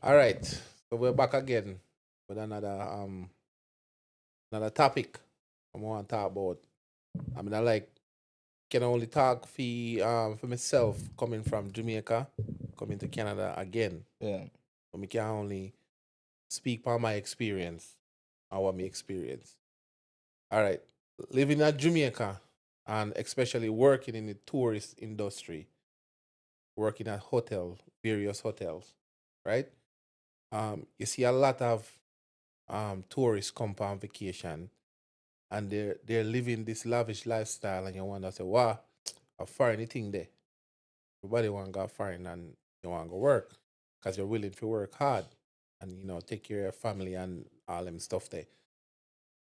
All right, so we're back again with another topic. I want to talk about. I mean, I like can only talk for myself coming from Jamaica, coming to Canada again. Yeah. But me can only speak on my experience and what me experience. All right, living at Jamaica and especially working in the tourist industry, working at various hotels, right? You see a lot of tourists come on vacation and they're living this lavish lifestyle and you wonder say, wow, a foreign thing there. Everybody want to go foreign and you want to go work because you're willing to work hard and take care of your family and all them stuff there.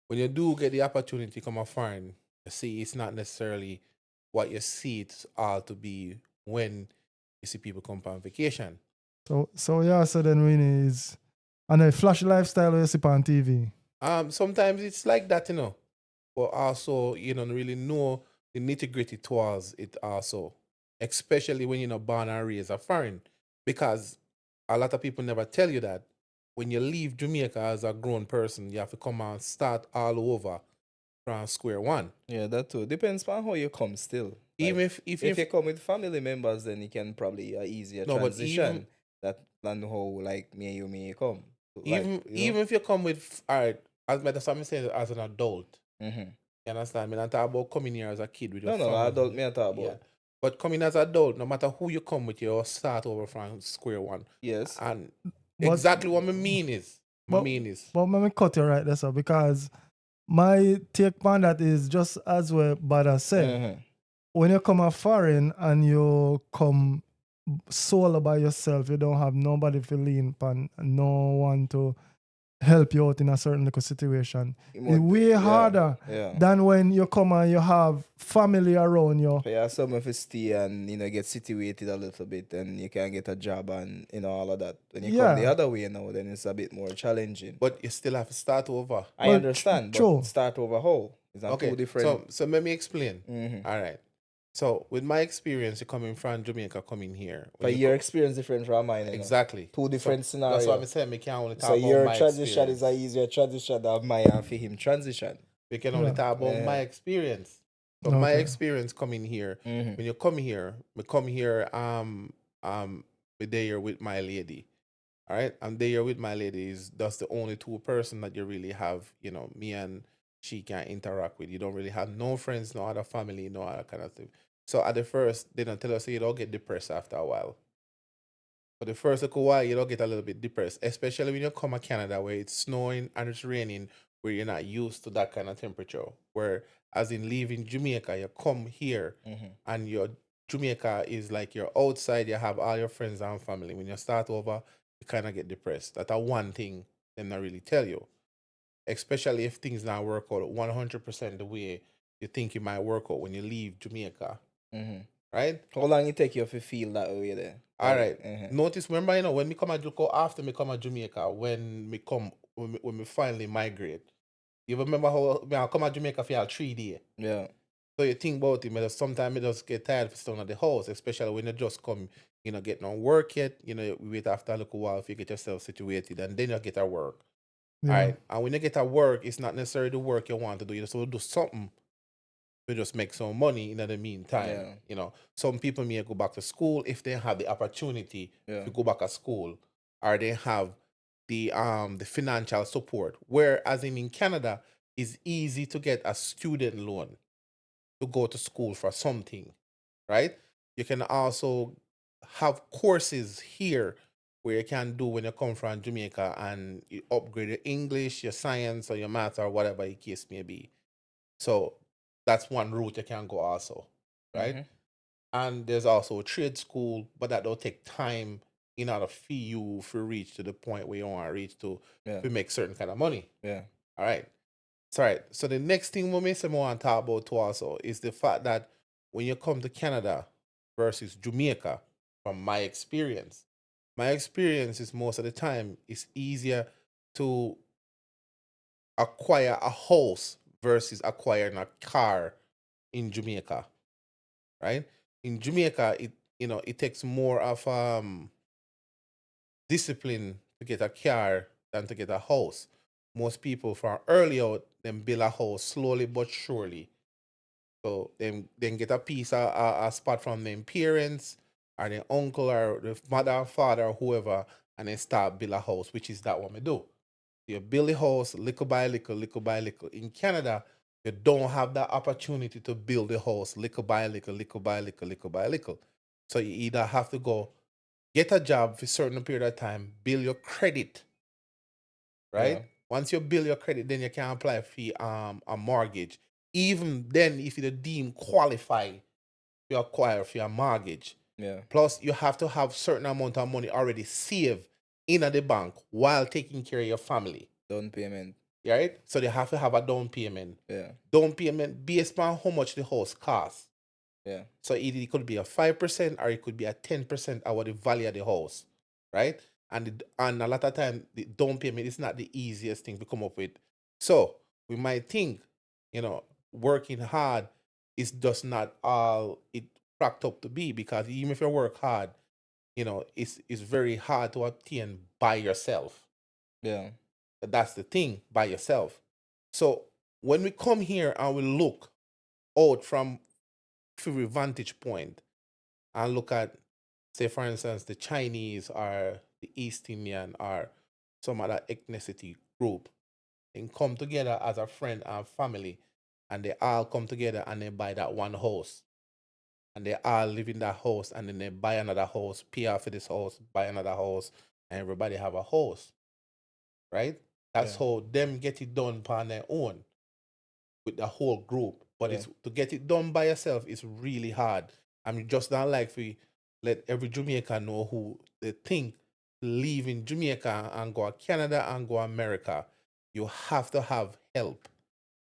When you do get the opportunity to come a foreign, you see it's not necessarily what you see it all to be when you see people come on vacation. So yeah, so then Winnie is and a flash lifestyle you see on TV. Sometimes it's like that, but also you don't really know the nitty gritty towards it also, especially when you're not born and raised a foreign, because a lot of people never tell you that when you leave Jamaica as a grown person, you have to come and start all over from square one. Yeah, that too. Depends on how you come still. Even Like if if you come with family members, then it can probably easier no, but transition that than how like me and you may come. Like, even if you come with all right, as matter of saying as an adult, Mm-hmm. you understand? I mean, I'm talking about coming here as a kid with your No, adult family. me I talk Yeah. about. But coming as an adult, no matter who you come with, you start over from square one. Yes. And But exactly what my but mean is, but let me cut you right there, sir, because my take on that is just as well Bada say. Mm-hmm. When you come a foreign and you come solo by yourself, you don't have nobody to lean upon, no one to help you out in a certain little situation. It's way Yeah. harder Yeah. than when you come and you have family around you. So you have someone to stay and get situated a little bit and you can get a job and all of that. When you come the Yeah. other way now, then it's a bit more challenging. but you still have to start over. I Well, understand, but true. start over how? It's not two Okay, different. so let me explain. Mm-hmm. All right. So with my experience, coming from Jamaica, coming here, when But you your experience different from mine, exactly. Two So different that's what I'm scenarios. saying. We can only So talk about your my transition is a experience. easier transition than mine and for him transition. We can only Yeah. talk about Yeah. my experience. So my Okay. experience coming here, Mm-hmm. when you come here, we come here we there with my lady. All right. I'm there with my lady is that's the only two person that you really have, me and she can interact with. You don't really have no friends, no other family, no other kind of thing. So at the first, they don't tell us you don't get depressed after a while. For the first little while, you don't get a little bit depressed, especially when you come to Canada where it's snowing and it's raining, where you're not used to that kind of temperature. Where, as in leaving Jamaica, you come here Mm-hmm. and your Jamaica is like you're outside, you have all your friends and family. When you start over, you kind of get depressed. That's a one thing they not really tell you, especially if things not work out 100% the way you think it might work out when you leave Jamaica, Mm-hmm. right? How long it take you to feel that way there? All Like, right. Notice, remember, when me come and go after me come to Jamaica, when me finally migrate. You remember how me I come to Jamaica for 3 days. yeah. So you think about it, sometimes I just get tired of staying at the house, especially when you just come, get no work yet. You wait after a little while if you get yourself situated and then you get a work. All Yeah. right. And when you get a work, it's not necessarily the work you want to do. You just want to do something to just make some money in the meantime. Yeah. Some people may go back to school if they have the opportunity Yeah. to go back to school, or they have the financial support. Whereas in Canada, it's easy to get a student loan to go to school for something, right? You can also have courses here where you can do when you come from Jamaica and you upgrade your English, your science, or your math, or whatever the case may be. So that's one route you can go also, right? Mm-hmm. And there's also a trade school, but that don't take time in order for you to reach to the point where you want to reach Yeah. to make certain kind of money. Yeah. All right. So right. So the next thing we may want to talk about too also is the fact that when you come to Canada versus Jamaica, from my experience is most of the time it's easier to acquire a house versus acquiring a car in Jamaica, right? In Jamaica, it takes more of discipline to get a car than to get a house. Most people from early out, them build a house slowly but surely. So then get a piece, a spot from their parents or their uncle or the mother or father or whoever, and then start build a house, which is that what we do. You build a house little by little, little by little. In Canada, you don't have that opportunity to build a house little by little, little by little, little by little. So you either have to go get a job for a certain period of time, build your credit, right? Yeah. Once you build your credit, then you can apply for a mortgage. Even then, if you deem qualify to acquire for your mortgage. Yeah. Plus, you have to have certain amount of money already saved in at the bank while taking care of your family. Down payment. Right? So they have to have a down payment. Yeah. Down payment based on how much the house costs. Yeah. So it could be a 5% or it could be a 10% of what the value of the house. Right? And a lot of time the down payment is not the easiest thing to come up with. So we might think, working hard is just not all it cracked up to be, because even if you work hard, it's very hard to obtain by yourself. Yeah. That's the thing, by yourself. So when we come here and we look out from every vantage point and look at, say, for instance, the Chinese or the East Indian or some other ethnicity group, and come together as a friend and family, and they all come together and they buy that one house. And they all live in that house, and then they buy another house, pay off for this house, buy another house, and everybody have a house. Right? That's Yeah. how them get it done on their own with the whole group. But Yeah. it's to get it done by yourself is really hard. I mean, just not like we let every Jamaican know who they think live in Jamaica and go to Canada and go to America. You have to have help,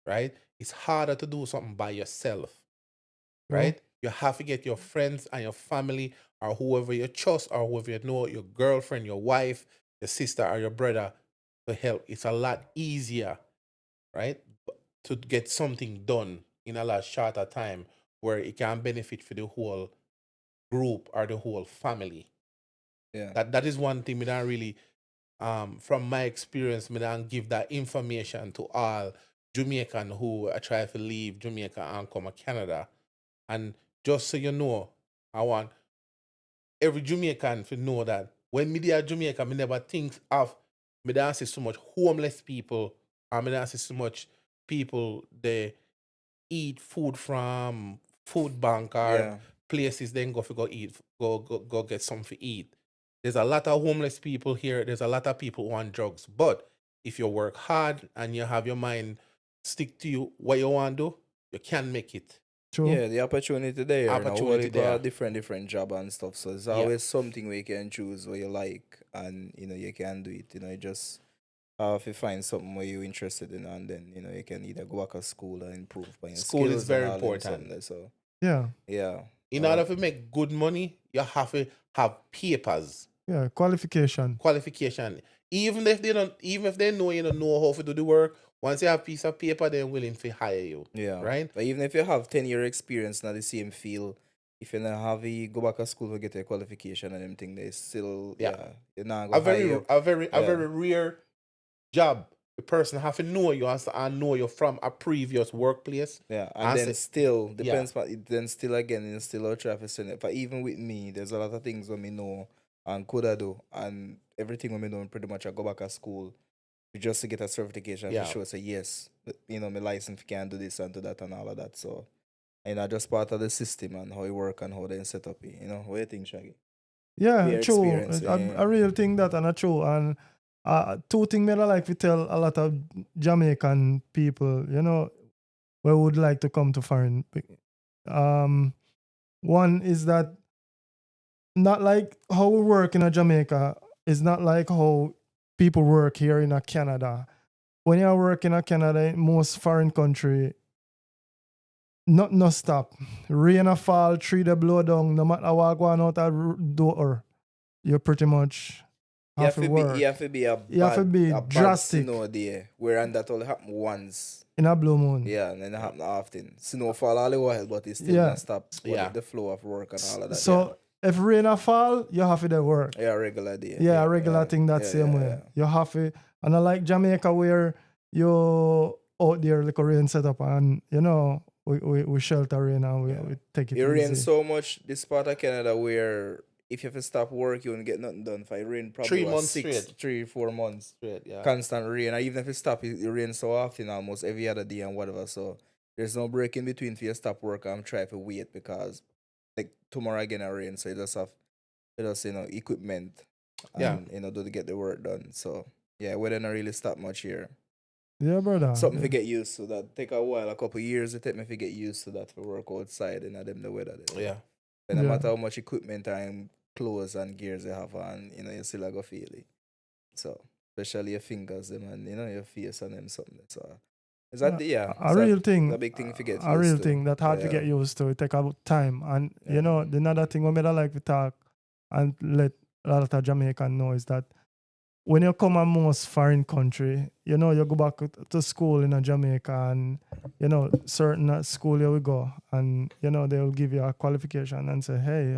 right? It's harder to do something by yourself, True. right? You have to get your friends and your family or whoever you trust or whoever you know, your girlfriend, your wife, your sister, or your brother to help. It's a lot easier, right? To get something done in a lot shorter time where it can benefit for the whole group or the whole family. Yeah. That is one thing we don't really, from my experience, we don't give that information to all Jamaican who try to leave Jamaica and come to Canada. And just so you know, I want every Jamaican to know that when me there Jamaica, me never think of me don't see so much homeless people, and me don't see so much people they eat food from food bank or Yeah. places, then go eat, go get something to eat. There's a lot of homeless people here. There's a lot of people who want drugs. But if you work hard and you have your mind stick to you what you want to do, you can make it. True. Yeah, the opportunity there, whole Opportunity heap of there. different job and stuff. So it's Yeah. always something where you can choose what you like, and you can do it. You just have to find something where you're interested in, and then you can either go back to school and improve by your School is skills very and all them important. something. So Yeah. yeah, In order to make good money, you have to have papers, Yeah. Qualification. qualification. Even if they know you don't know how to do the work, once you have a piece of paper, they're willing to hire you. yeah. Right? But even if you have 10-year experience in the same field, if you not have a go back to school to get a qualification and everything, they still Yeah. you're not A gonna hire very you. a very a Yeah. very rare job. The person have to know you and know you from a previous workplace. Yeah, I and then say- still depends. But then still again, it's still a traffic center. But even with me, there's a lot of things when me know and could I do, and everything when me know pretty much I go back to school just to get a certification Yeah. to show say yes, my license can do this and do that and all of that. So just part of the system and how it work and how they set up it. What do you think, Shaggy? Yeah, Your true. experience, yeah. I really think that and a true. And two things that I like to tell a lot of Jamaican people, where would like to come to foreign. One is that not like how we work in a Jamaica is not like how people work here in a Canada. When you work in a Canada, in most foreign country, not no stop. Rain a fall, tree the blow down, no matter what going out a door, you pretty much You have have to to work. be, you have to be a You have to bad, be a bad drastic snow there, where that only happen once. in a blue moon. Yeah, and then it happen often. Snowfall all the while, but it still Yeah. not stop Yeah. the flow of work and all of that. So if rain a fall, you have to do work. Yeah, regular day. Yeah, a regular thing that yeah, same yeah, way. yeah. You have to, and I like Jamaica where you out there like a rain setup and we shelter rain and we take it It rains easy. so much this part of Canada where if you have to stop work, you won't get nothing done. For it rain probably 3 months 6, straight. 3, 4 months. Straight, yeah. Constant rain. And even if you stop, it rains so often almost every other day and whatever. So there's no break in between for you stop work and try to wait because like tomorrow again it rain. So you just have equipment Yeah. and to get the work done. So yeah, weather not really stop much here. Yeah, brother. Something to get used to. That take a while, a couple years it take me to get used to that for work outside in them the weather. Yeah. And no Yeah. matter how much equipment and clothes and gears you have on, you still go feel it. So especially your fingers them and your face and them something. So is that a real thing? the big thing if you get A used real to. thing that hard to Yeah. get used to. It take about time, and Yeah. the another thing we made like to talk and let a lot of Jamaican know is that when you come a most foreign country, you go back to school in a Jamaica and certain school you will go and they will give you a qualification and say, hey,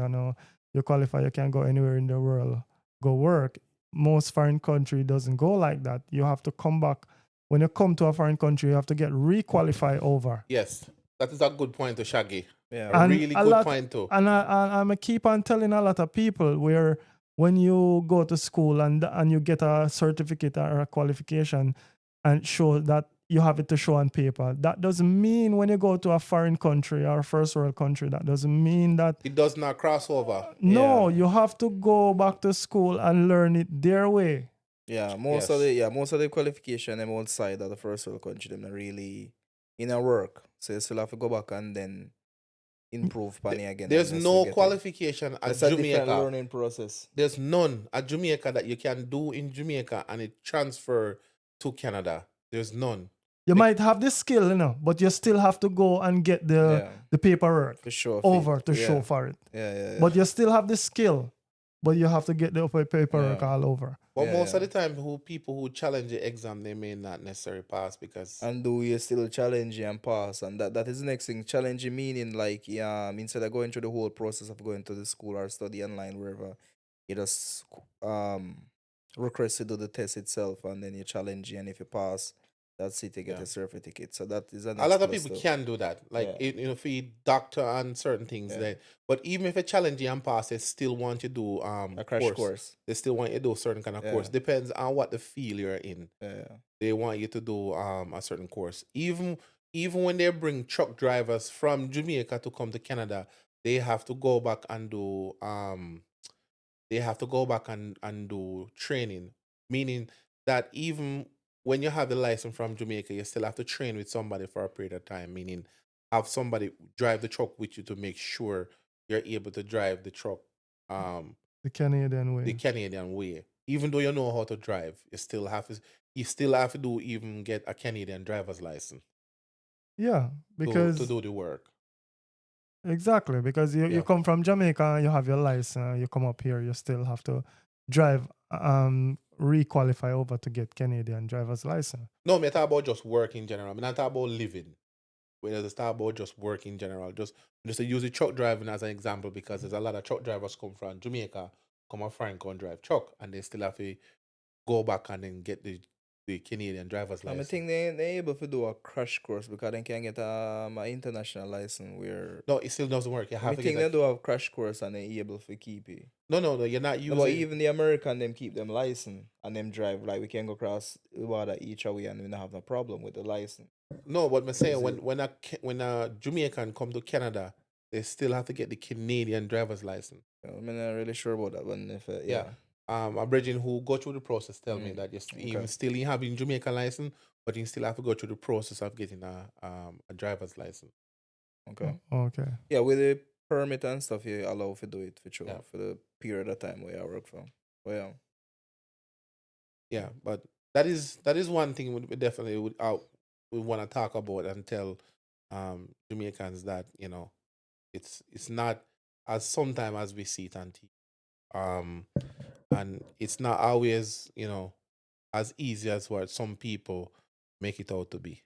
you qualify, you can go anywhere in the world, go work. Most foreign country doesn't go like that. You have to come back. When you come to a foreign country, you have to get requalified over. Yes. That is a good point to Shaggy. Yeah. A really good point too. And I'm keep on telling a lot of people where when you go to school and you get a certificate or a qualification and show that you have it to show on paper, that doesn't mean when you go to a foreign country or a first world country, that doesn't mean that It does not cross over. no, you have to go back to school and learn it their way. Yeah, Yes. most of the qualification them outside of the first world country them not really in a work. So you still have to go back and then improve pani again. There's and just no to get it. qualification at It's a different Jamaica. learning process. There's none at Jamaica that you can do in Jamaica and it transfer to Canada. There's none. You might have the skill, but you still have to go and get the paperwork For sure. over to show for it. Yeah. But you still have the skill, but you have to get the paperwork Yeah. all over. But Yeah, most yeah. of the time, people who challenge the exam, they may not necessarily pass because And do you still challenge and pass? And that is the next thing. Challenging meaning like instead of going through the whole process of going to the school or study online wherever, you just request to do the test itself and then you challenge it, and if you pass, that's it, you get Yeah. a certificate. So that is a a lot of people can do that. Like Yeah. for doctor and certain things. Yeah. That, but even if a challenge and pass, they still want you to do a crash course. They still want you to do a certain kind of course. Yeah. Depends on what the field you're in. Yeah. They want you to do a certain course. Even when they bring truck drivers from Jamaica to come to Canada, they have to go back and do and do training. Meaning that even when you have the license from Jamaica, you still have to train with somebody for a period of time. Meaning have somebody drive the truck with you to make sure you're able to drive the truck The Canadian way. the Canadian way. Even though you know how to drive, you still have to do even get a Canadian driver's license Yeah, because to do the work. exactly, because you Yeah. come from Jamaica, you have your license, you come up here, you still have to drive, requalify over to get Canadian driver's license. No, me talk about just work in general. I'm not talking about living. We just talk about just work in general. Just to use the truck driving as an example because there's a lot of truck drivers come from Jamaica, come a foreign and drive truck, and they still have to go back and then get the Canadian driver's I license. think they're able to do a crash course because they can get an international license where No, it still doesn't work. You I have to think get they do have crash course and they're able to keep it. No, you're not No, using. but even the American them keep them license and them drive like we can go across the border each way and we don't have no problem with the license. No, what I'm saying Is when a Jamaican come to Canada, they still have to get the Canadian driver's license. I'm not really sure about that one. If Yeah. A Bridget who go through the process tell me Mm, that you okay. even still you have a Jamaican license, but you still have to go through the process of getting a driver's license. Okay. Okay. Yeah, with the permit and stuff, you allow to do it for sure Yeah. for the period of time where I work for. But yeah. Yeah, but that is one thing we definitely we want to talk about and tell Jamaicans that it's not as sometimes as we see it on TV. And it's not always as easy as what some people make it out to be.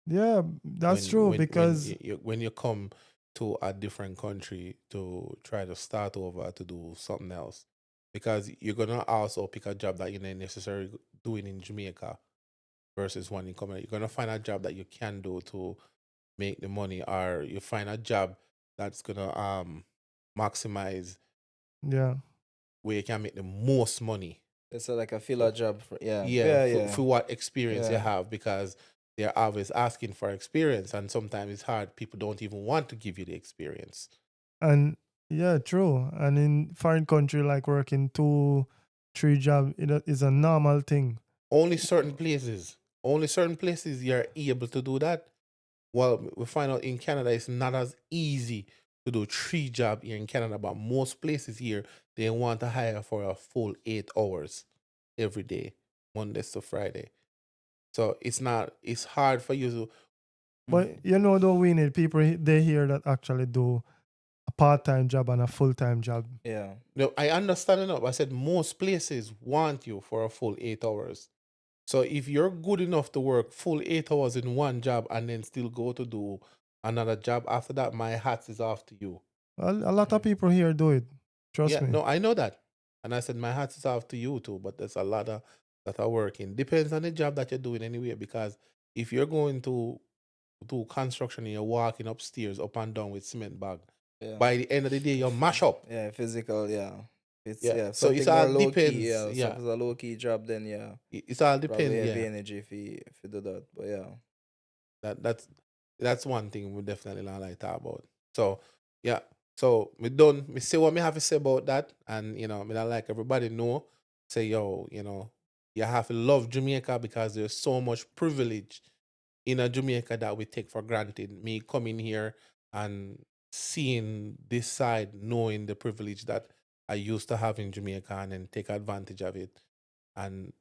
Yeah, that's true because when you come to a different country to try to start over to do something else, because you're gonna also pick a job that you're not necessarily doing in Jamaica versus one in coming. You're gonna find a job that you can do to make the money, or you find a job that's gonna maximize Yeah. where you can make the most money. It's like a For, filler job. Yeah. yeah, Yeah. for, Yeah. for what experience you Yeah. have, because they're always asking for experience, and sometimes it's hard. People don't even want to give you the experience. And yeah, true. And in foreign country, like working 2, 3 job, is a normal thing. Only certain places you're able to do that. Well, we find out in Canada it's not as easy to do 3 job here in Canada, but most places here they want to hire for a full 8 hours every day, Mondays to Friday. So it's hard for you to. But though we need people they here that actually do a part-time job and a full-time job. Yeah. No, I understand enough. I said most places want you for a full 8 hours. So if you're good enough to work full 8 hours in one job and then still go to do another job after that, my hat is off to you. A lot of people here do it. Trust Yeah, me. no, I know that. And I said my hat is off to you too, but there's a lot of that are working. Depends on the job that you're doing anyway, because if you're going to do construction and you're walking upstairs up and down with cement bag, Yeah. by the end of the day you'll mash up. Yeah. Physical. Yeah. It's Yeah. So it's something more all low key. depends. Yeah. So Yeah. if it's a low key job, then yeah, It's all probably depend. heavy Yeah. energy if you do that. But yeah. That's one thing we definitely not like talk about. So yeah. So me done. Me say what me have to say about that, and me not like everybody know. Say yo, you have to love Jamaica because there's so much privilege in a Jamaica that we take for granted. Me coming here and seeing this side, knowing the privilege that I used to have in Jamaica, and then take advantage of it, and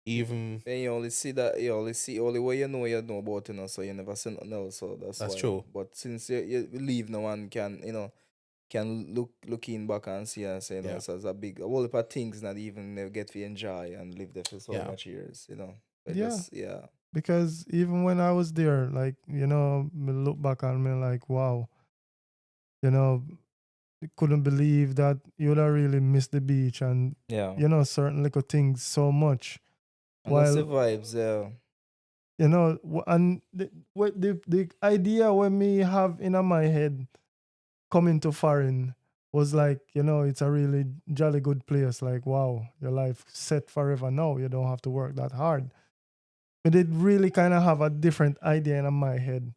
even Then you only see that you only see only what you know about so you never see nothing else. So that's that's why. true. But since you leave, no one can looking back and see and say Yeah. so it's a big a whole heap of things that even they get to enjoy and live there for so Yeah. much years. But Yeah. just yeah. Because even when I was there, like, me look back and me like, wow, couldn't believe that you'd have really missed the beach and, Yeah. certain little things so much. And that's the While, vibes, yeah. and the idea when me have in my head coming to foreign was like, it's a really jolly good place. Like, wow, your life set forever now. You don't have to work that hard. But it really kind of have a different idea in my head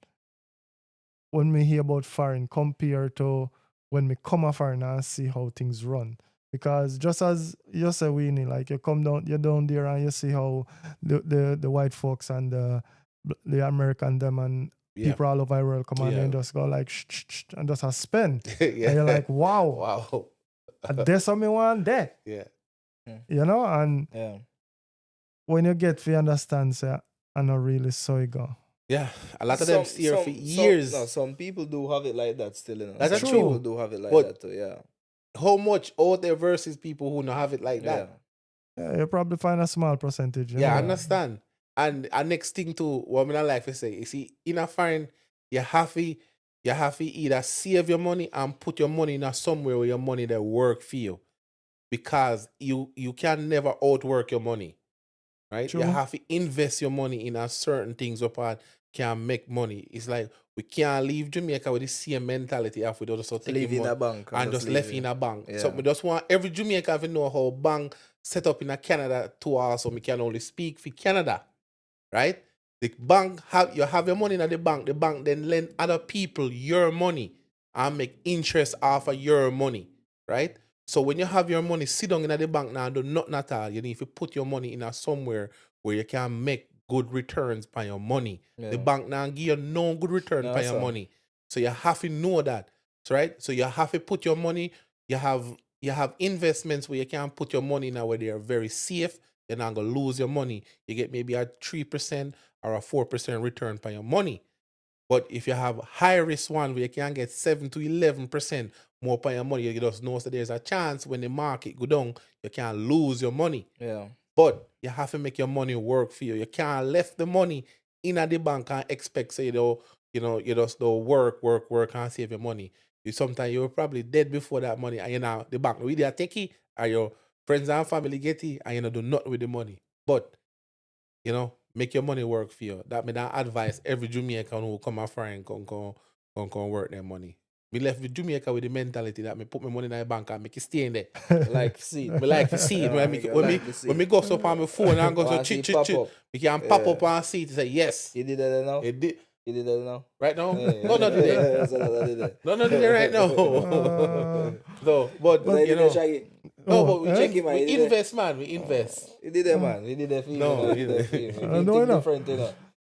when me hear about foreign compared to when me come a foreign and see how things run. Because just as you say, Winnie, like you're down there and you see how the white folks and the American them and Yeah. people all over the world come and Yeah. then just go like shh, shh, shh, and just a spend. Yeah. And you're like, wow, Wow. there's something want that. Yeah. And Yeah. when you get to understand, say, I not really so you go. Yeah. A lot of them stay here for years. Some people do have it like that still, That's some true. people do have it like But- that too, yeah. How much out there versus people who don't have it like Yeah. that? Yeah, you probably find a small percentage. Yeah, I understand. And next thing too, what I like to say, you see, in a foreign, you have to either save your money and put your money in a somewhere where your money that work for you. Because you can never outwork your money. Right? True. You have to invest your money in a certain things where can make money. It's like we can't leave Jamaica with the same mentality if we don't just take Leave in money a bank and just leave left it. in a bank. So Yeah. we just want every Jamaican to know how bank set up in a Canada to us, so we can only speak for Canada. Right? The bank you have your money in the bank then lend other people your money and make interest off of your money. Right? So when you have your money sit down in the bank now and do nothing at all, you need to put your money in a somewhere where you can make good returns by your money. Yeah. The bank now give you no good return No, by your sir. money. So you have to know that. So, right? So you have to put your money, you have investments where you can put your money now where they are very safe. You're not gonna lose your money. You get maybe a 3% or a 4% return by your money. But if you have high risk one where you can get 7 to 11% more by your money, you just know that there's a chance when the market go down, you can lose your money. Yeah. But you have to make your money work for you. You can't left the money in at the bank and expect, say, you just don't work and save your money. You sometimes you're probably dead before that money, and the bank with their take it, or your friends and family get it, and do nothing with the money. But make your money work for you. That me that advise every Jamaican who come a foreign come work their money. Me left with Jamaica with the mentality that me put my money in the bank and make it stay in there. Like see. Me like to see it. Yeah, When me go up on my phone and go so Once it chit pop chit, up. we can pop Yeah. up and see it and say yes. You did that now? It did You did that now? right now. Yeah. No, not today. So that did it. No, not today right now. No, but But you know, Shaggy. no, Oh, but we, eh? Check him out, we you did it. invest, man. We invest. You did that, man. You did that for you. No, You did that for you. If I you know think enough. different,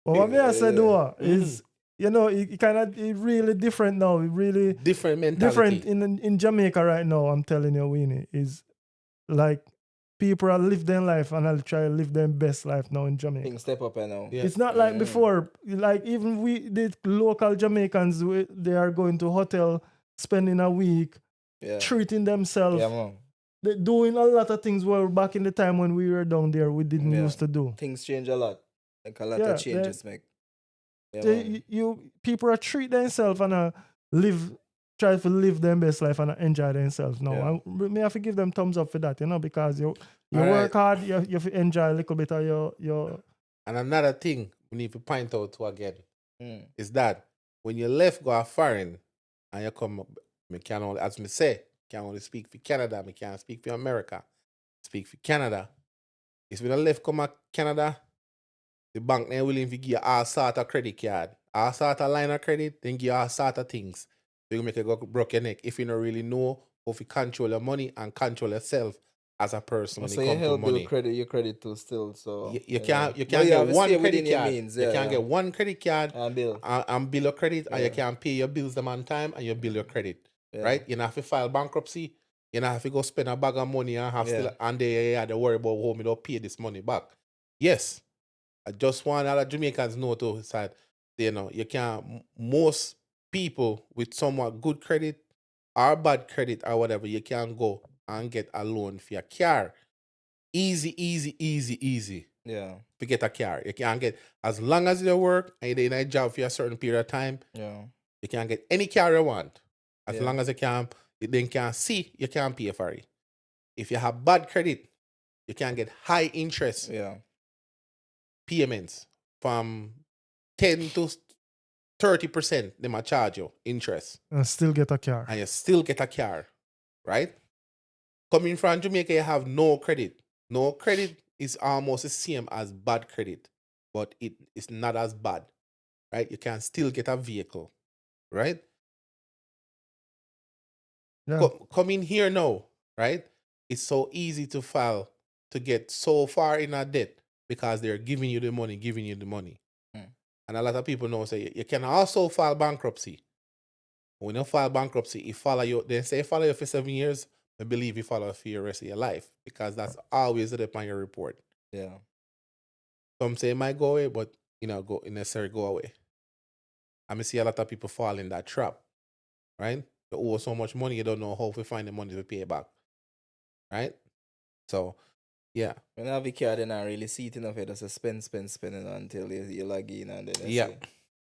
But what me I said though is, Mm-hmm. it kind of really different now. It really Different mentality. different in Jamaica right now. I'm telling you, Winnie, is like people are live their life and I'll try to live their best life now in Jamaica. Things step up now. Yeah. It's not like before. Like even the local Jamaicans, they are going to hotel, spending a week, Yeah. treating themselves, Yeah, man. they doing a lot of things. Well, back in the time when we were down there, we didn't Yeah. used to do. Things change a lot. Like a lot Yeah, of changes make. Yeah, They, man. people are treat themselves and try to live their best life and enjoy themselves now. Yeah. And me have to give them thumbs up for that, because you All work right. hard, you have to enjoy a little bit of your And another thing we need to point out to again Mm. is that when you left go foreign and you come, me can only, as me say, can only speak for Canada, me can't speak for America. Speak for Canada. If you don't left come a Canada, the bank then willing to give you all sort of credit card, all sort of line of credit, then give you all sort of things. So you make you go broke your neck if you don't really know how to control your money and control yourself as a person when So it you comes to help money. build credit, your credit too still. So You can't But get have to one stay credit within your card. means, You yeah, can't yeah. get one credit card And bill. and bill your credit, and you Yeah. can pay your bills them on time and you bill your credit. Yeah. Right? You don't have to file bankruptcy. You don't have to go spend a bag of money and have Yeah. still and they had to worry about how me don't pay this money back. Yes. I just want other Jamaicans know to that you can most people with somewhat good credit or bad credit or whatever, you can go and get a loan for your car. Easy. Yeah. To get a car. You can get, as long as you work and you're in a job for a certain period of time, Yeah. you can get any car you want. As Yeah. long as you can see, you can pay for it. If you have bad credit, you can get high interest Yeah. payments from 10 to 30%. They might charge you interest, and still get a car. and you still get a car, right? Coming from Jamaica, you have no credit. No credit is almost the same as bad credit, but it is not as bad, right? You can still get a vehicle, right? Yeah. Coming here now, right? It's so easy to file to get so far in a debt because they're giving you the money. Mm. And a lot of people know say you can also file bankruptcy. When you file bankruptcy, they say follow you for 7 years. I believe you follow for the rest of your life because that's always the on your report. Yeah. Some say it might go away, but necessarily go away. I see a lot of people fall in that trap, right? You owe so much money, you don't know how to find the money to pay it back, right? So, yeah, When I have a car, then I really see it enough. You just spend until you log in and then you yeah, see,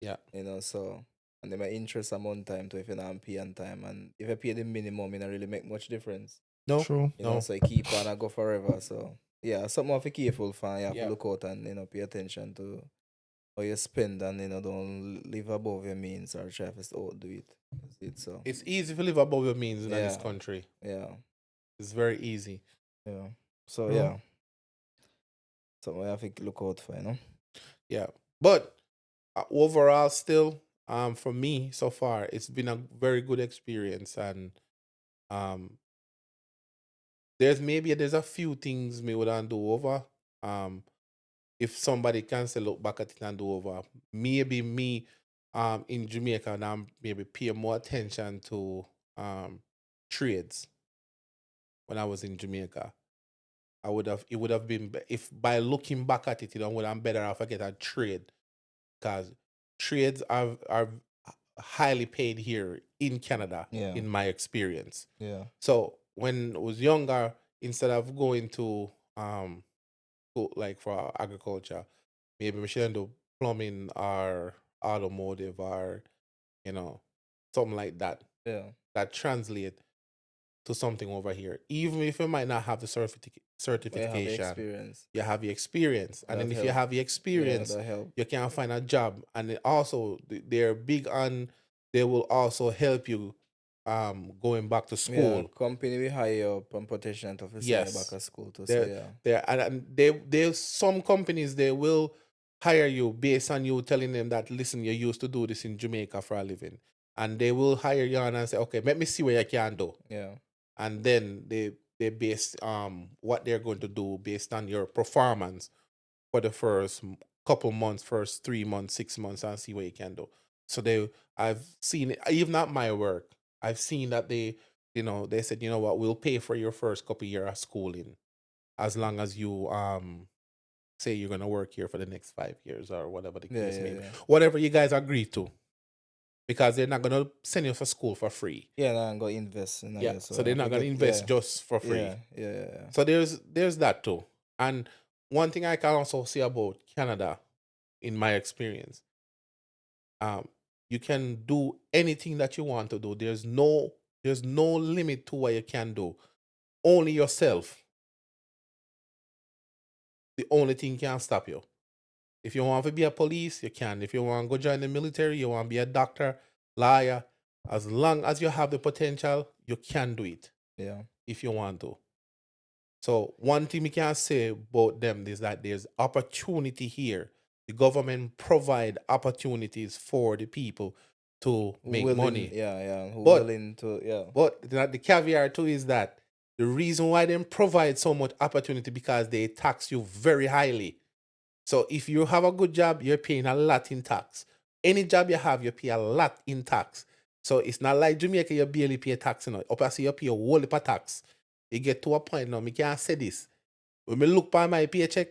yeah. so. And then my interest amount time to if you don't pay on time. And if I pay the minimum, it don't really make much difference. No, True. You know, no, so I keep on and go forever. So yeah, something to be careful for. You have Yeah. to look out and pay attention to how you spend and don't live above your means or try to outdo it. That's it. So it's easy to live above your means in this Yeah. country. yeah, It's very easy. yeah. So True. yeah, something I have to look out for. Yeah, but overall, still, for me so far, it's been a very good experience, and um, there's a few things me would do over. If somebody can say look back at it and do over, maybe me, in Jamaica now maybe pay more attention to trades when I was in Jamaica. It would have been if by looking back at it, would I'm better off I get a trade because trades are highly paid here in Canada, Yeah. in my experience. Yeah. So when I was younger, instead of going to like for agriculture, maybe we shouldn't do plumbing or automotive or, you know, something like that, Yeah. that translate to something over here. Even if you might not have the But you have the certification, experience. you have the experience. And then That if you help. have the Yeah, experience, that help. you can find a job. And they also, they're big on, they will also help you going back to Yeah, school. company we hire up and potential to send you back Yes. at school too. So They're, yeah. and they some companies, they will hire you based on you telling them that, listen, you used to do this in Jamaica for a living. And they will hire you on and say, okay, let me see what you can do. Yeah. And then they base what they're going to do based on your performance for the first couple months, first 3 months, 6 months, and see what you can do. So I've seen it, even at my work, I've seen that they said, you know what, we'll pay for your first couple year of schooling as long as you say you're gonna work here for the next 5 years or whatever the Yeah, case yeah, may be, yeah. whatever you guys agree to, because they're not gonna send you for school for free. Yeah, now I'm gonna invest in Yeah, it. so So they're I not gonna forget. invest Yeah. just for free. Yeah. Yeah. Yeah. So there's that too. And one thing I can also say about Canada, in my experience, um, you can do anything that you want to do. There's no limit to what you can do. Only yourself. The only thing can stop you. If you want to be a police, you can. If you want to go join the military, you want to be a doctor, lawyer, as long as you have the potential, you can do it Yeah. if you want to. So one thing we can say about them is that there's opportunity here. The government provide opportunities for the people to make Willing. money. Yeah. Yeah. Who But willing to? Yeah. the caveat too is that the reason why they provide so much opportunity, because they tax you very highly. So if you have a good job, you're paying a lot in tax. Any job you have, you pay a lot in tax. So it's not like Jamaica, you barely pay tax. Up as you pay a whole heap of tax. You get to a point now, me can't say this. When me look by my paycheck,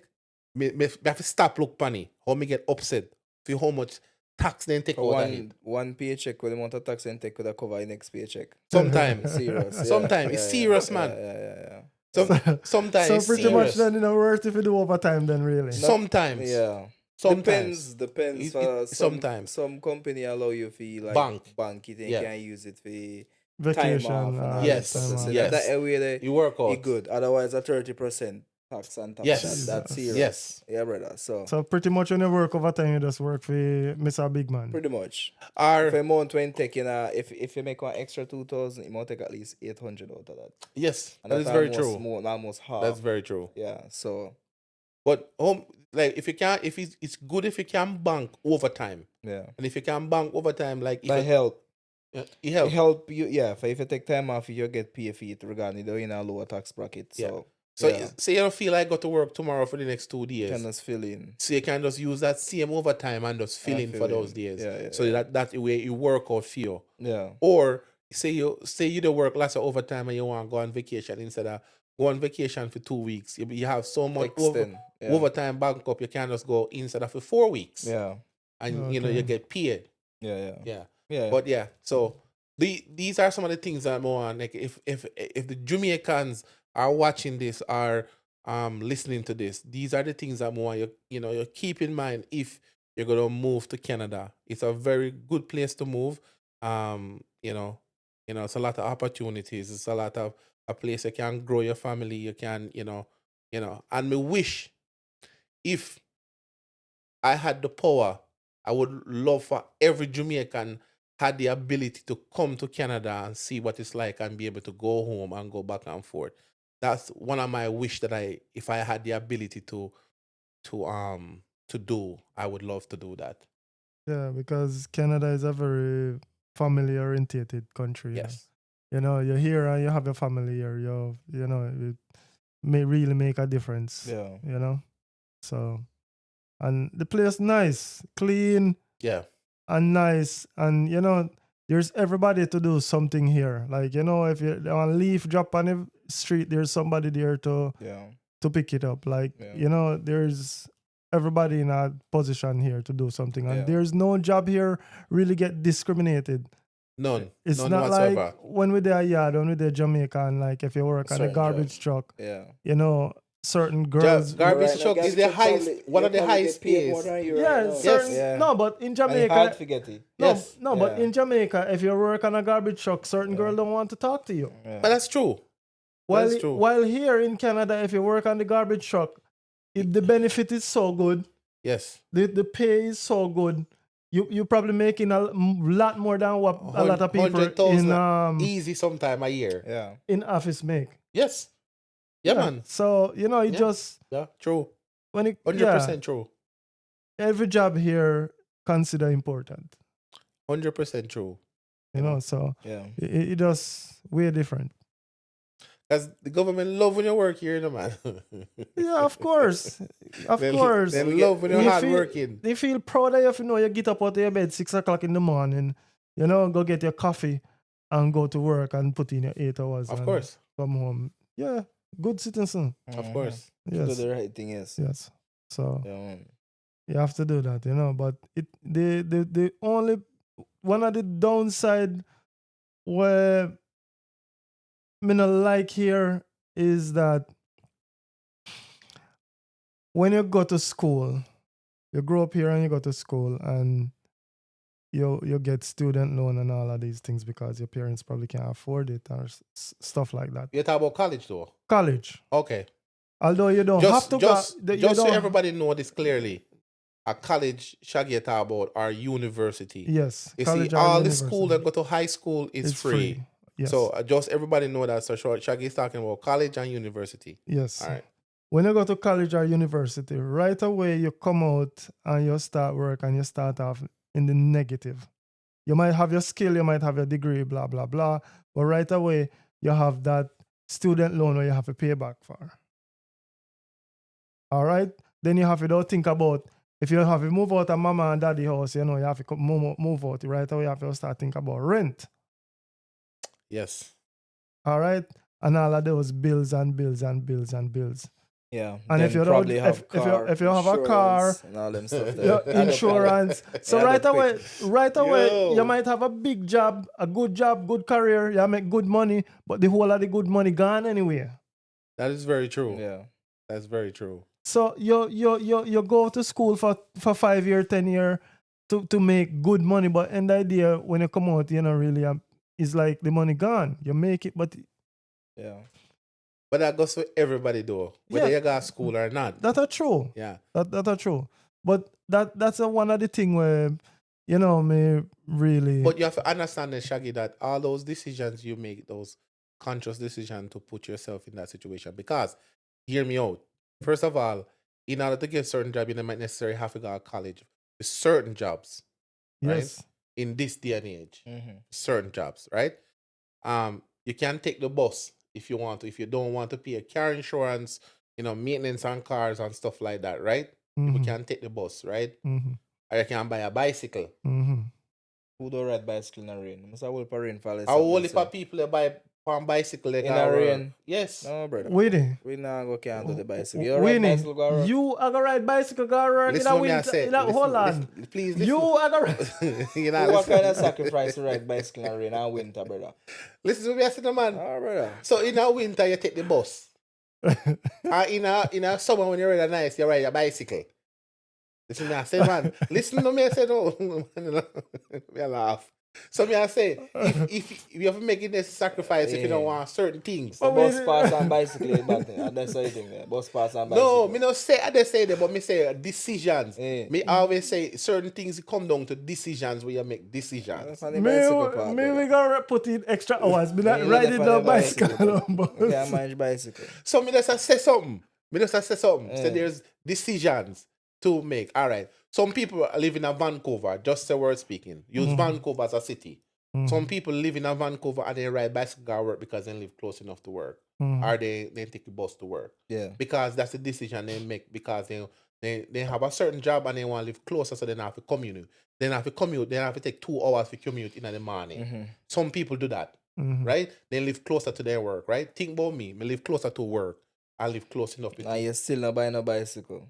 me have to stop look funny. How me get upset for how much tax they take For out of it. one paycheck, with the amount of tax and take could have cover your next paycheck. Sometimes. Serious. Yeah. Sometimes. It's Yeah. serious, Yeah. man. Yeah. Yeah. Yeah. Some, So, sometimes so it's pretty much serious. then, worth if you do overtime then, really. Not- Sometimes. Yeah. Sometimes. Depends. Sometimes. Some company allow you fee like Bank. it and Yeah. can use it for time Vacation, off and all that Yes. stuff. time So off. Yes. that way they You work out. it good. Otherwise a 30% tax on top Yes. of that. That's Jesus. serious. Yes. Yeah, brother. So So pretty much when you work overtime, you just work for Mr. Big Man. pretty much. If Or amount when taking if you make one extra 2,000, it might take at least 800 out of that. yes, And that that's is very almost true. more almost half. That's very true. Yeah. So But like if you can, if it's good if you can bank overtime, yeah. and if you can bank overtime, like if That help. it It help. help you, yeah. If you take time off, you get pay for it regarding they're in a lower tax bracket. Yeah. So So yeah, say you don't feel like go to work tomorrow for the next 2 days. can just fill in. So you can just use that same overtime and just fill And in for fill those in. days. Yeah, yeah, So yeah. that way you work out for you. Yeah. Or say you don't work lots of overtime and you want to go on vacation, instead of go on vacation for 2 weeks. You have so much Extend. Yeah. overtime bank up, you can just go instead of for 4 weeks. Yeah. And you Okay. get paid. Yeah. Yeah. Yeah. Yeah. But yeah, so these are some of the things that I'm on. Like if the Jamaicans are watching this, are listening to this, these are the things that more you keep in mind if you're gonna move to Canada. It's a very good place to move. It's a lot of opportunities. It's a lot of a place you can grow your family. You can, and me wish if I had the power, I would love for every Jamaican had the ability to come to Canada and see what it's like and be able to go home and go back and forth. That's one of my wish that if I had the ability to do, I would love to do that. Yeah, because Canada is a very family orientated country. Yes. You're here and you have your family here. It may really make a difference. Yeah. So, and the place nice, clean, Yeah. and nice, and there's everybody to do something here. Like if you want leaf drop on the street, there's somebody there to Yeah. pick it up. Like Yeah. there's everybody in a position here to do something, and Yeah. there's no job here really get discriminated. None. It's None not whatsoever. like when we're there, when we're there Jamaica, and like if you work on a Certain garbage job. truck, Yeah. certain girls. Garbage Right now, truck is garbage the truck highest, probably- one they of the probably highest get paid more pays. than you Yeah, right now. certain. Yeah. No, but in And hard Jamaica, forget it. no, Yes. no, but Yeah. in Jamaica, if you work on a garbage truck, certain girls don't want to talk to you. Yeah. But that's true. While That's true. while here in Canada, if you work on the garbage truck, if the benefit is so good, Yes. the pay is so good, you probably making a lot more than what a lot of people 100,000 easy sometime a year. Yeah. in office make. Yes. Yeah, man. So it Yeah. just Yeah, true. when it 100% true. every job here consider important. 100% true. So Yeah. it just way different. Because the government love when you work here, man. Yeah, of course. Of They course. love when you're You hard feel- working. They feel proud of you if you know you get up out of your bed 6 o'clock in the morning, go get your coffee and go to work and put in your 8 hours. Of and course. Come home. Yeah, good citizen. Of course. Do Yes. the right thing, yes. Yes. So Yeah, man. you have to do that, but the only one of the downside where me not like here is that when you go to school, you grow up here and you go to school and you get student loan and all of these things because your parents probably can't afford it or stuff like that. You talk about college, though. College, Okay. although you don't have to Just so everybody know this clearly, a college Shaggy talk about our university. Yes, You college see, or all the university. school that go to high school is It's free. Yes. So just everybody know that. So Shaggy is talking about college and university. Yes. All right. When you go to college or university, right away you come out and you start work and you start off in the negative. You might have your skill, you might have your degree, blah, blah, blah. But right away, you have that student loan where you have to pay back for. All right? Then you have to think about if you have to move out of mama and daddy house, you have to move out. Right away, you have to start think about rent. Yes. All right? And all of those bills and bills and bills and bills. Yeah. And Then if you probably don't, have if you have a car, insurance and all them stuff there. your insurance. So Yeah, right the away, Yo. you might have a big job, good career, you make good money, but the whole of the good money gone anyway. That is very true. Yeah. That's very true. So you go to school for 5 years, 10 years to make good money, but in the idea when you come out, really it's like the money gone. You make it, but Yeah. But that goes for everybody, though, whether Yeah. you go to school or not. that are true. Yeah. That are true. But that's one of the thing where me really. But you have to understand, Shaggy, that all those decisions you make, those conscious decisions to put yourself in that situation. Because, hear me out. First of all, in order to get certain job, you might necessarily have to go to college. For certain jobs, yes. in this day and age, Mm-hmm. certain jobs, right? You can take the bus if you want to. If you don't want to pay a car insurance, maintenance on cars and stuff like that, right? You Mhm. can take the bus, right? Mhm. Or you can buy a bicycle. Mhm. Who don't ride bicycle in the rain? Must have for rain fall. Or only for people that buy on bicycle they In go the work. rain? Yes. No, brother. Winnie. We not go can't do the bicycle. You ride Winnie, bicycle go work? you are gonna ride bicycle go work in Listen a what me I winter. say. Hold on. Please You listen. are gonna You know, What listen. kind of sacrifice to ride bicycle in the rain and winter, brother? Listen to me, I say, no, man. Oh, brother. So in a winter, you take the bus. Or in a summer, when you're really nice, you ride a bicycle. Listen to me, I say, man. Listen to me, I say, no. Me I laugh. So me I say, if you have to make this sacrifice, if you don't want certain things. So bus pass and bicycle is bad thing. That's the thing there. Bus pass and bicycle. No, me not say I just say that, but me say decisions. Yeah. Me always say certain things come down to decisions where you make decisions. That's on the bicycle part, me brother. we gonna put in extra hours. Me not Yeah, riding that's the on the bicycle. bicycle, no You bus. can't manage bicycle. So me just say something. So Yeah. there's decisions to make. All right. Some people live in a Vancouver, just the word speaking. Use Vancouver as a city. Some people live in a Vancouver and they ride bicycle to work because they live close enough to work. Or they take the bus to work. Yeah. Because that's the decision they make because they have a certain job and they want to live closer, so they don't have to commute. They don't have to commute. They don't have to take 2 hours to commute in the morning. Some people do that, right? They live closer to their work, right? Think about me. I live closer to work. I live close enough. And you still not buying a bicycle.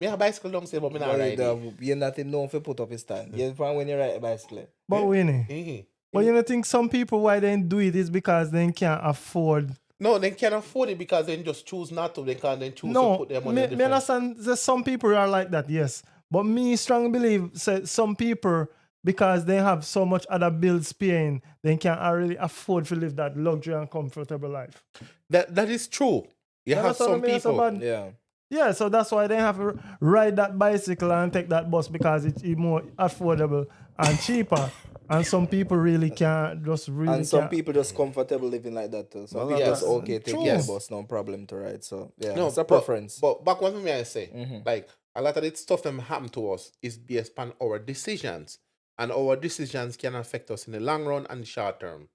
Me have a bicycle downstairs, but me not ride it. You're not known for put up a stand. You're from when you ride a bicycle. But Winnie, Mhm. but you know, think some people why they do it is because they can't afford No, they can't afford it because they just choose not to. They can't then choose to No, put their money in me different. understand there's some people are like that, yes. But me strongly believe say some people, because they have so much other bills paying, they can't really afford to live that luxury and comfortable life. That is true. You You have understand what I some mean? So people. bad. Yeah. Yeah, so that's why they have to ride that bicycle and take that bus because it's more affordable and cheaper. And some people really can't, just really And some can't. people just comfortable living like that too. Some Well, people just Yes. okay taking true. the Yes. bus, no problem to ride. So yeah, No, it's a preference. But back one thing I say, Mhm. like a lot of the stuff that happen to us is based on our decisions, and our decisions can affect us in the long run and the short term.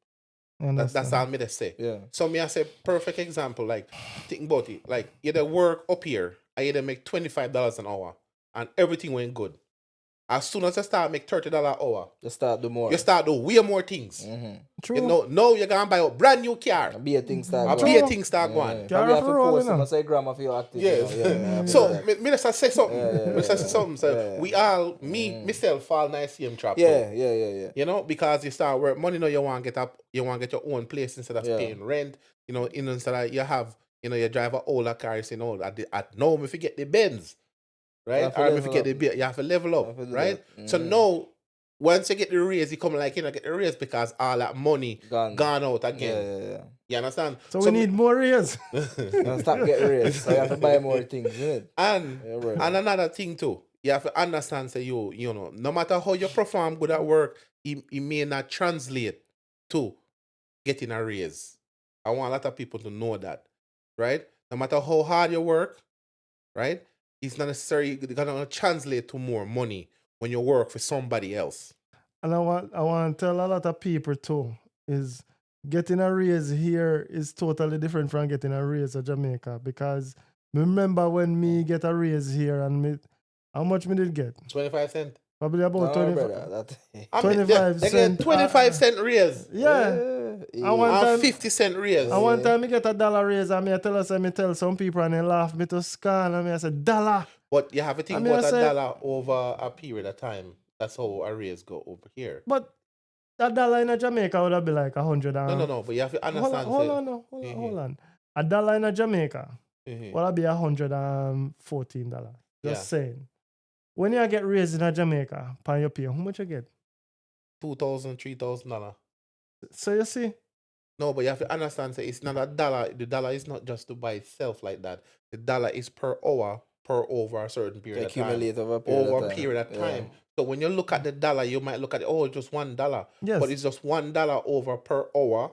That's all Understand. me to say. Yeah. So me I say perfect example. Like think about it. Like you either work up here, I either make $25 an hour, and everything went good. As soon as I start make $30 an hour, Just start do more. you start do way more things. Mhm. True. You know, now you're gonna buy a brand new car. A be a thing start A going. be a thing start Yeah. going. Probably have to Careful, post you them know. and say grandma feel active. Yes. You know? Yeah, I have to do So that. me just say something. Yeah, Me just say something. So yeah. we all myself fall nice same trap too. Yeah. You know, because you start work money now you want to get up, you want to get your own place instead of Yeah. paying rent. You know, instead of you have, you drive a older car, you say no, at no, if you get the Benz, right? have to Or if you level get up. the you have to level You up, have to do right? that. So now once you get the raise, you come like get the raise because all that money Gone. out again. Yeah. You understand? So we need more raise. And stop getting raised. So you have to buy more things, isn't it? And Yeah, right. and another thing too, you have to understand, say you know, no matter how you perform good at work, it may not translate to getting a raise. I want a lot of people to know that, right? No matter how hard you work, right? It's not necessarily gonna translate to more money when you work for somebody else. And I want to tell a lot of people too, is getting a raise here is totally different from getting a raise in Jamaica. Because remember when me get a raise here and me, how much me did get? 25 cents. Probably about No, 25, brother. I mean, 25 they cent. get 25-cent raise Yeah. I want and time, 50-cent raise. and one time me get $1 raise and me tell some people and they laugh me to scan and me I say $1. But you have to think I mean, about I say- $1 over a period of time. That's how a raise go over here. But $1 in Jamaica would have been like 100. No. But you have to understand. Hold on. $1 in Jamaica Mhm. would have be $114. Just Yeah. saying. When you get raised in Jamaica, pan your pay, how much you get? $2,000, $3,000. So you see, No, but you have to understand. Say it's not a dollar. The dollar is not just to buy itself like that. The dollar is per hour, per over a certain period of time. Accumulate over a period Over of a time. period of Yeah. time. So when you look at the dollar, you might look at it, just $1. yes. But it's just $1 over per hour.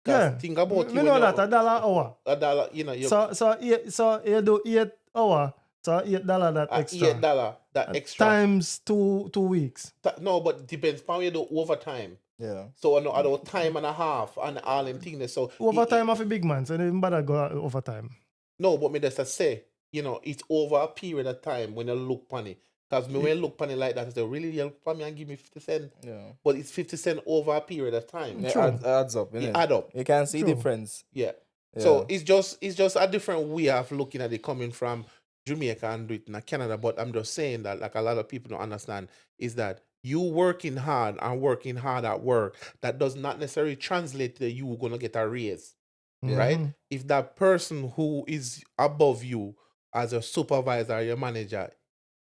'Cause Yeah. think about Me know that $1 hour. a dollar, you So you do 8 hour, so $8 that extra. $8 that extra. Times two weeks. No, but it depends how you do overtime. Yeah. So I know time and a half and all them things. So Overtime of a big man, so they even better go overtime. No, but me just to say, it's over a period of time when you look upon it. Because when you look upon it like that, it's really you look upon me and give me 50 cents. Yeah. But it's 50 cents over a period of time. It True. adds up, innit? It add up. You can see True. difference. Yeah. Yeah. So it's just a different way of looking at it coming from Jamaica and do it in Canada. But I'm just saying that like a lot of people don't understand is that you working hard and working hard at work, that does not necessarily translate to you gonna get a raise. Right? Mhm. If that person who is above you as a supervisor or your manager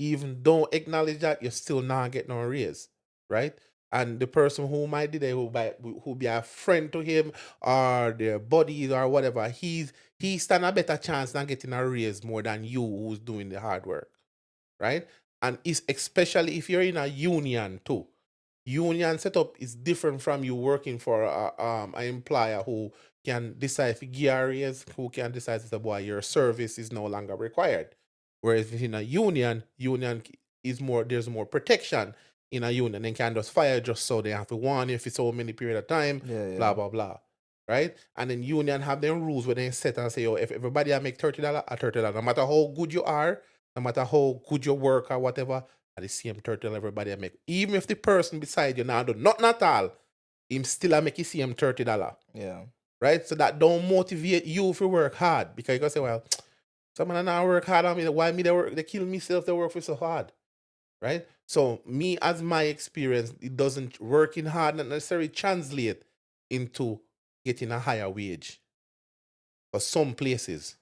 even don't acknowledge that, you're still not getting no raise, right? And the person who might be there who be a friend to him or their buddies or whatever, he stand a better chance than getting a raise more than you who's doing the hard work, right? And it's especially if you're in a union too. Union setup is different from you working for an employer who can decide if you give a raise, who can decide if boy your service is no longer required. Whereas in a union is more, there's more protection in a union. They can just fire just so they have to warn you if it's so many period of time, Yeah. blah blah blah. Right? And then union have their rules where they set and say, oh, if everybody make $30 at $30, no matter how good you are, no matter how good you work or whatever, at the same $30 everybody make. Even if the person beside you now do not at all, him still a make you see him $30. Yeah. Right? So that don't motivate you if you work hard. Because you can say, well, someone now work hard on me. Why me they work? They kill myself. They work for so hard, right? So me, as my experience, it doesn't working hard not necessarily translate into getting a higher wage. For some places,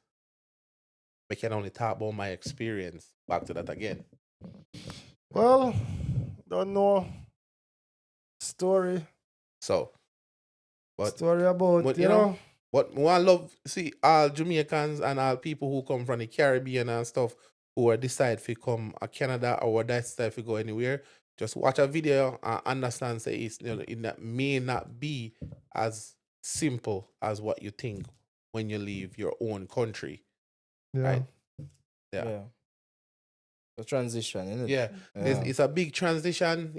I can only talk about my experience. Back to that again. Well, don't know story. So, but Story about, but you know, what I love see all Jamaicans and all people who come from the Caribbean and stuff who are decide to come a Canada or decide to go anywhere. Just watch a video and understand say it's it may not be as simple as what you think when you leave your own country. yeah. Right? Yeah. Yeah. The transition, isn't it? Yeah, it's a big transition,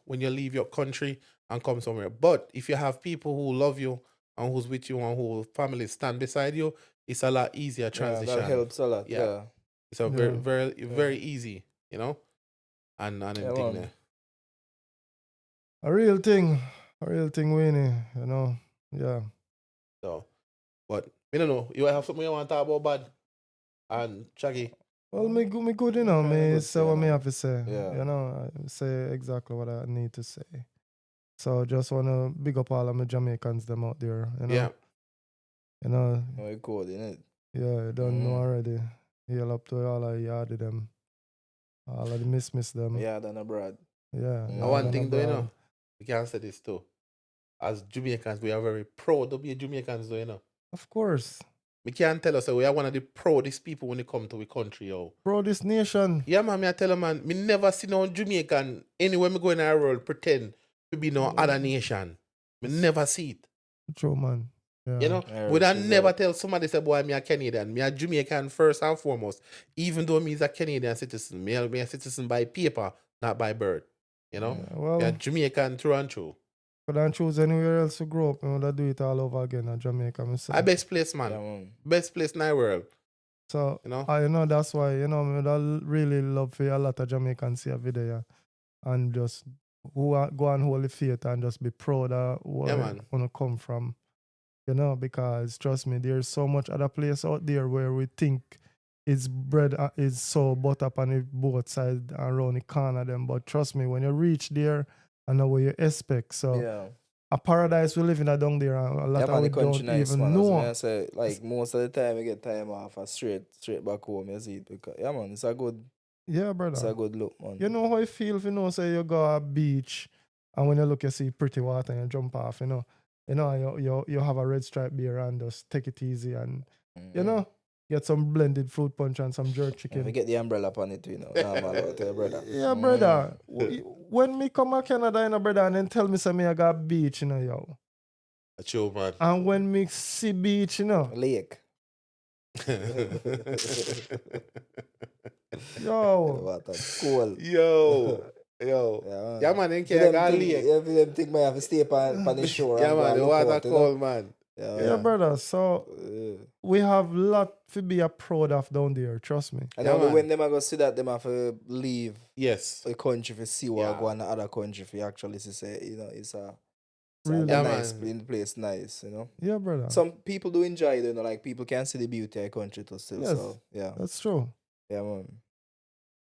when you leave your country and come somewhere. But if you have people who love you and who's with you and who family stand beside you, it's a lot easier Yeah, transition. that helps a lot. Yeah. Yeah. It's a Yeah. very easy, and Yeah, everything man. there. A real thing, Winnie, Yeah. So, but we don't know. You have something you want to talk about, Bad and Shaggy? Well, me good, Kinda me good say thing, what me man. have to say. Yeah. I say exactly what I need to say. So just wanna big up all of my Jamaicans them out there, Yeah. Very cool, innit? Yeah, you don't know already. Heal up to all of yard them. All of the miss them. Yeah, than abroad. Yeah. And And yard one and thing, though, abroad. we can say this too. As Jamaicans, we are very proud to be Jamaicans, though. Of course. We can't tell us that we are one of the proudest people when they come to our country, yo. Bro, this nation. Yeah, man, me I tell you, man, me never see no Jamaican anywhere me go in our world pretend to be no other nation. Me never see it. True, man. Yeah. You know, Irish would I is never right. tell somebody say, boy, me a Canadian. Me a Jamaican first and foremost. Even though me is a Canadian citizen. Me a citizen by paper, not by birth. You know? Yeah, well, Me a Jamaican through and through. could I choose anywhere else to grow up, I would do it all over again in Jamaica myself. I best place, man. Yeah, man. Best place in the world. So, You know? that's why, me would really love for a lot of Jamaicans see a video and just go and hold the faith and just be proud of where Yeah, man. want to come from. Because trust me, there's so much other place out there where we think it's bread is so butter up on the both sides and around the corner them. But trust me, when you reach there, I know what you expect. So Yeah. a paradise we live in down there, and a lot Yeah, of man, we the country don't nice, even man. As know. me I say, like, most of the time, you get time off, straight back home, you see it. Because, yeah, man, it's a good brother. look, man. You know how I feel if say you go a beach and when you look you see pretty water and you jump off, you have a red stripe beer and just take it easy and get some blended fruit punch and some jerk Yeah, chicken. we get the umbrella upon it, normal out there, brother. Yeah, brother. When me come to Canada, brother, and then tell me say me I got beach, yo. A chill, man. And when me see beach, Lake. yo. Water cool. Yo. Yeah, man, then can't go lake. Yeah, them think I have to stay on the shore. Yeah, and go man, and the look water out, cold, man. Yeah, brother. So we have lot to be proud of down there, trust me. And Yeah, only man. when them are going to see that, them have to leave Yes. the country to see what Yeah. go on the other country for actually to say, it's a Really? Yeah, nice man. place, nice, Yeah, brother. Some people do enjoy it, like people can see the beauty of the country too still. Yes. So yeah. That's true. Yeah, man.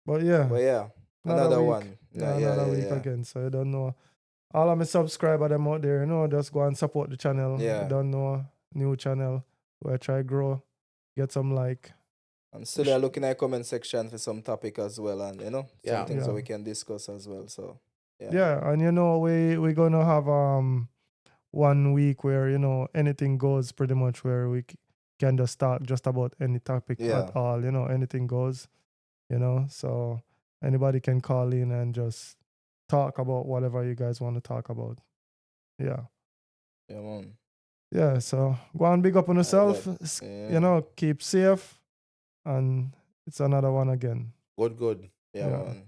But yeah. But yeah. Another Another week. one. Yeah, another week again. So you don't know. All of my subscribers them out there, just go and support the channel. Yeah. You don't know, new channel where I try grow, get some like. And still are looking at comment section for some topic as well, and Yeah. some things that Yeah. we can discuss as well. So Yeah, and we're gonna have 1 week where anything goes pretty much where we can just talk just about any topic Yeah. at all. Anything goes. So anybody can call in and just talk about whatever you guys want to talk about. Yeah. Yeah, man. Yeah, so go and big up on yourself. Yeah. Keep safe. And it's another one again. Good. Yeah, Yeah. man.